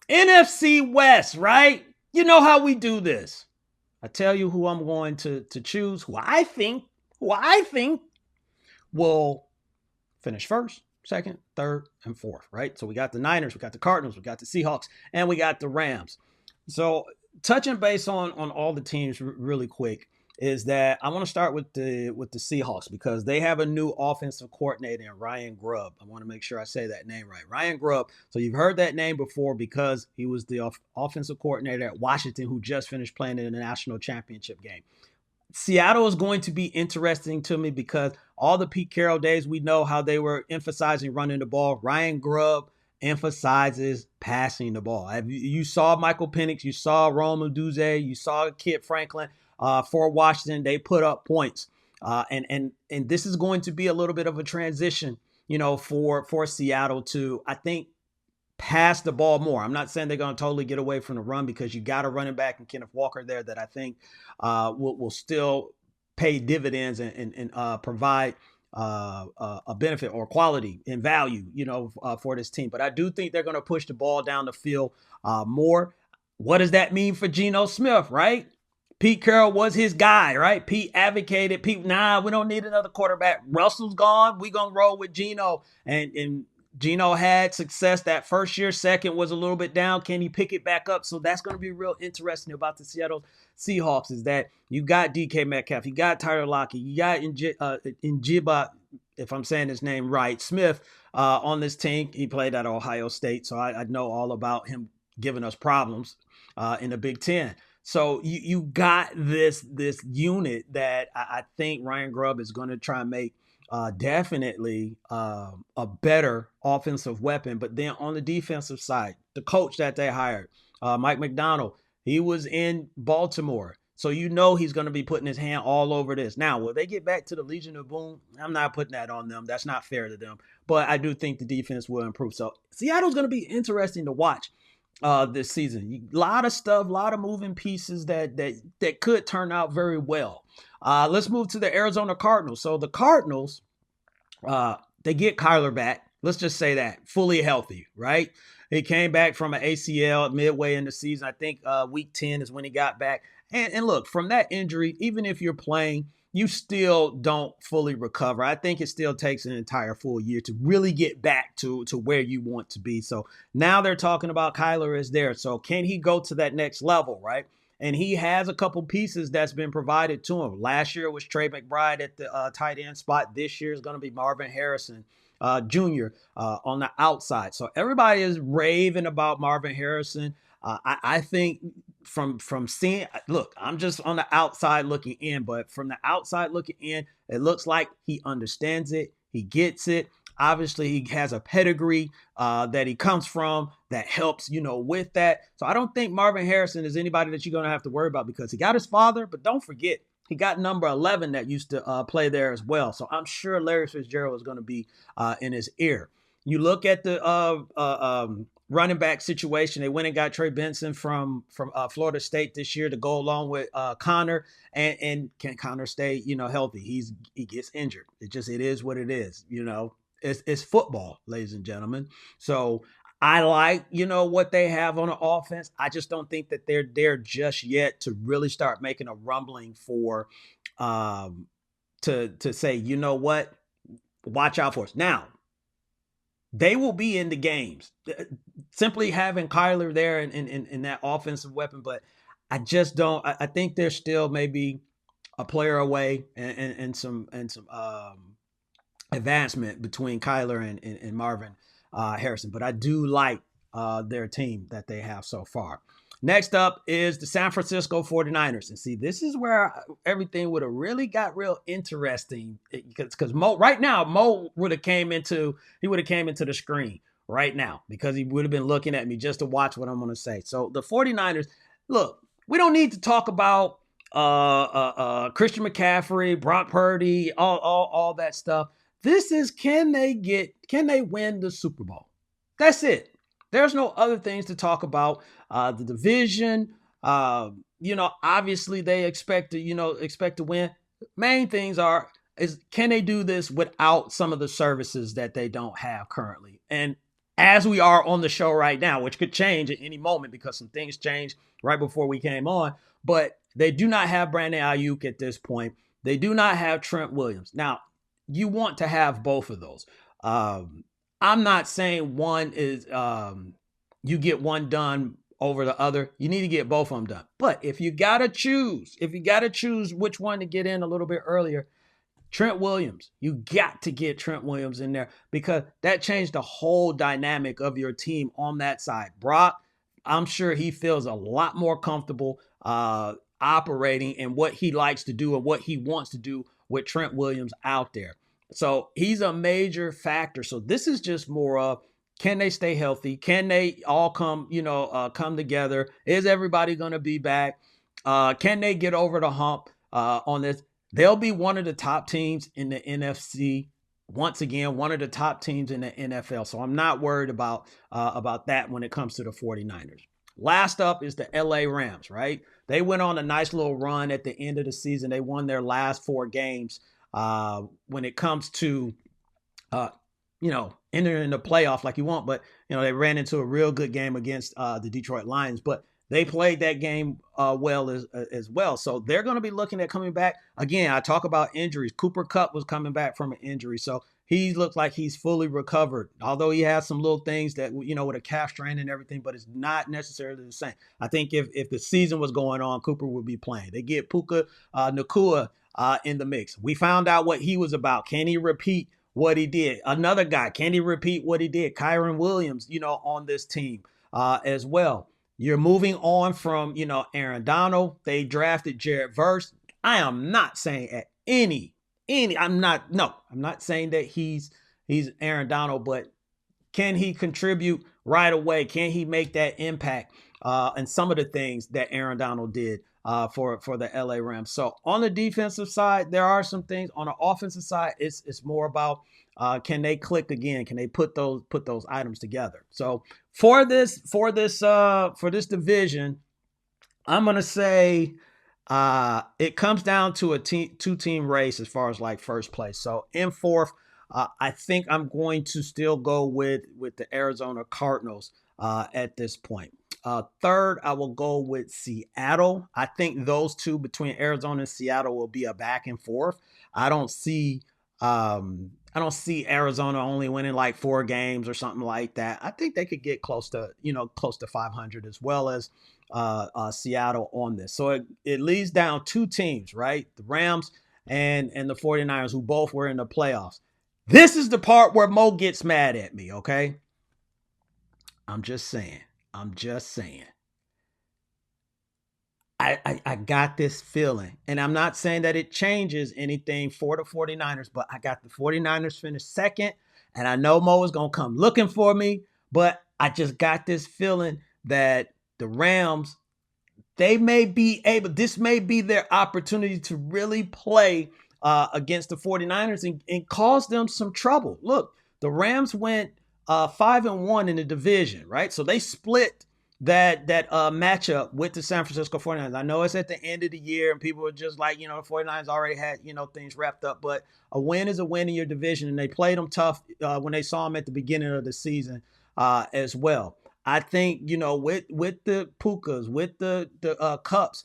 NFC West, right? You know how we do this. I tell you who I'm going to choose, who I think will finish first, second, third, and fourth, right? So we got the Niners, we got the Cardinals, we got the Seahawks, and we got the Rams. So touching base on all the teams really quick is that I want to start with the Seahawks because they have a new offensive coordinator, Ryan Grubb. I want to make sure I say that name right, Ryan Grubb. So you've heard that name before because he was the offensive coordinator at Washington, who just finished playing in the national championship game. Seattle is going to be interesting to me because all the Pete Carroll days, we know how they were emphasizing running the ball. Ryan Grubb emphasizes passing the ball. You saw Michael Penix, you saw Rome Duze, you saw Kit Franklin for Washington. They put up points, and this is going to be a little bit of a transition, for Seattle to, I think, pass the ball more. I'm not saying they're going to totally get away from the run because you got a running back in Kenneth Walker there that I think will still pay dividends and provide a benefit or quality and value, for this team. But I do think they're going to push the ball down the field more. What does that mean for Geno Smith, right? Pete Carroll was his guy, right? Pete advocated, we don't need another quarterback. Russell's gone. We're going to roll with Geno. And Geno had success that first year. Second was a little bit down. Can he pick it back up? So that's going to be real interesting about the Seattle Seahawks is that you got DK Metcalf, you got Tyler Lockett, you got Njiba, if I'm saying his name right, Smith on this team. He played at Ohio State, so I know all about him giving us problems in the Big Ten. So you got this unit that I think Ryan Grubb is going to try and make definitely a better offensive weapon. But then on the defensive side, the coach that they hired, Mike McDonald, he was in Baltimore. So he's going to be putting his hand all over this. Now, will they get back to the Legion of Boom? I'm not putting that on them. That's not fair to them. But I do think the defense will improve. So Seattle's going to be interesting to watch this season. A lot of stuff, a lot of moving pieces that could turn out very well. Let's move to the Arizona Cardinals. So the Cardinals, they get Kyler back. Let's just say that fully healthy, right? He came back from an ACL midway in the season. I think week 10 is when he got back. And look, from that injury, even if you're playing, you still don't fully recover. I think it still takes an entire full year to really get back to where you want to be. So now they're talking about Kyler is there. So can he go to that next level, right? And he has a couple pieces that's been provided to him. Last year was Trey McBride at the tight end spot. This year is going to be Marvin Harrison Jr. On the outside. So everybody is raving about Marvin Harrison. I think from seeing, look, I'm just on the outside looking in, but from the outside looking in, it looks like he understands it. He gets it. Obviously, he has a pedigree that he comes from that helps, with that. So I don't think Marvin Harrison is anybody that you're going to have to worry about because he got his father, but don't forget, he got number 11 that used to play there as well. So I'm sure Larry Fitzgerald is going to be in his ear. You look at the running back situation. They went and got Trey Benson from Florida State this year to go along with Connor. And can Connor stay, healthy? He gets injured. It is what it is. It's football, ladies and gentlemen. So I like, what they have on the offense. I just don't think that they're there just yet to really start making a rumbling for to say, you know what, watch out for us. Now, they will be in the games. Simply having Kyler there in that offensive weapon, but I just don't. I think they're still maybe a player away and some advancement between Kyler and Marvin Harrison. But I do like their team that they have so far. Next up is the San Francisco 49ers. And see, this is where everything would have really got real interesting because Mo right now, Mo would have came into the screen right now because he would have been looking at me just to watch what I'm going to say. So the 49ers, look, we don't need to talk about Christian McCaffrey, Brock Purdy, all that stuff. This is can they win the Super Bowl? That's it. There's no other things to talk about. The division, obviously they expect to win. Main things is can they do this without some of the services that they don't have currently? And as we are on the show right now, which could change at any moment because some things changed right before we came on. But they do not have Brandon Ayuk at this point. They do not have Trent Williams. Now, you want to have both of those. I'm not saying one is you get one done over the other. You need to get both of them done. But if you gotta choose, which one to get in a little bit earlier, Trent Williams, you got to get Trent Williams in there because that changed the whole dynamic of your team on that side. Brock, I'm sure he feels a lot more comfortable operating in what he likes to do and what he wants to do with Trent Williams out there. So he's a major factor. So this is just more of, can they stay healthy? Can they all come together? Is everybody going to be back? Can they get over the hump on this? They'll be one of the top teams in the NFC. Once again, one of the top teams in the NFL. So I'm not worried about that when it comes to the 49ers. Last up is the LA Rams, right? They went on a nice little run at the end of the season. They won their last 4 games. When it comes to, entering the playoff like you want, but, they ran into a real good game against the Detroit Lions. But they played that game well as well. So they're going to be looking at coming back. Again, I talk about injuries. Cooper Kupp was coming back from an injury. So he looks like he's fully recovered, although he has some little things that, with a calf strain and everything, but it's not necessarily the same. I think if the season was going on, Cooper would be playing. They get Puka Nacua in the mix. We found out what he was about. Can he repeat what he did? Another guy, can he repeat what he did? Kyron Williams, on this team as well. You're moving on from, Aaron Donald. They drafted Jared Verse. I am not saying at I'm not saying that he's Aaron Donald, but can he contribute right away? Can he make that impact? And some of the things that Aaron Donald did for the LA Rams. So on the defensive side, there are some things. On the offensive side, it's more about can they click again? Can they put those items together? So for this division, I'm gonna say it comes down to a 2-team race as far as like first place. So in fourth, I think I'm going to still go with the Arizona Cardinals at this point. Third, I will go with Seattle. I think those two between Arizona and Seattle will be a back and forth. I don't see Arizona only winning like 4 games or something like that. I think they could get close to 500 as well as Seattle on this. So it leads down 2 teams, right? The Rams and the 49ers, who both were in the playoffs. This is the part where Mo gets mad at me, okay? I'm just saying. I got this feeling, and I'm not saying that it changes anything for the 49ers, but I got the 49ers finish second, and I know Mo is going to come looking for me, but I just got this feeling that the Rams, this may be their opportunity to really play against the 49ers and cause them some trouble. Look, the Rams went 5-1 in the division, right? So they split that matchup with the San Francisco 49ers. I know it's at the end of the year and people are just like, the 49ers already had, things wrapped up, but a win is a win in your division, and they played them tough when they saw them at the beginning of the season as well. I think, with the Pukas, with the Cups,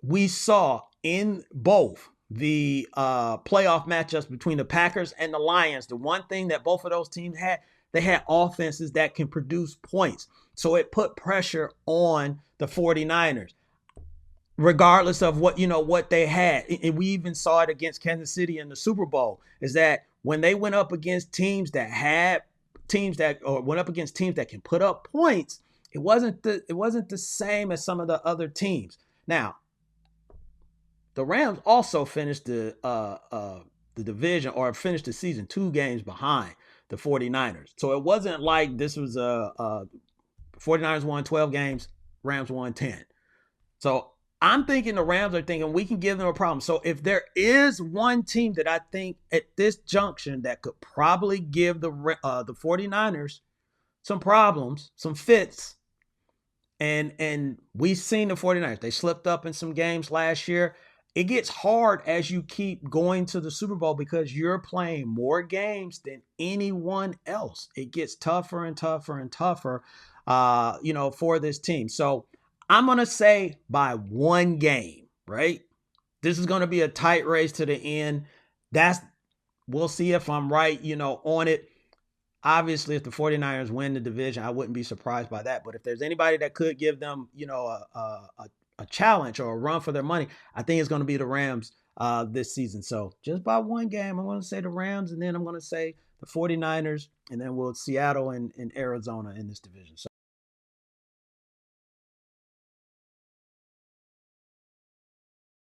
we saw in both the playoff matchups between the Packers and the Lions, the one thing that both of those teams had, they had offenses that can produce points. So it put pressure on the 49ers, regardless of what they had. And we even saw it against Kansas City in the Super Bowl, is that when they went up against teams that can put up points, it wasn't the same as some of the other teams. Now, the Rams also finished the division, or finished the season 2 games behind the 49ers. So it wasn't like this was 49ers won 12 games, Rams won 10. So I'm thinking the Rams are thinking we can give them a problem. So if there is one team that I think at this junction that could probably give the 49ers some problems, some fits, and we've seen the 49ers. They slipped up in some games last year. it gets hard as you keep going to the Super Bowl because you're playing more games than anyone else. It gets tougher and tougher and tougher, for this team. So I'm going to say by one game, right? This is going to be a tight race to the end. We'll see if I'm right, on it. Obviously, if the 49ers win the division, I wouldn't be surprised by that. But if there's anybody that could give them, a challenge or a run for their money, I think it's going to be the Rams this season. So just by one game, I'm going to say the Rams, and then I'm going to say the 49ers, and then we'll Seattle and Arizona in this division. So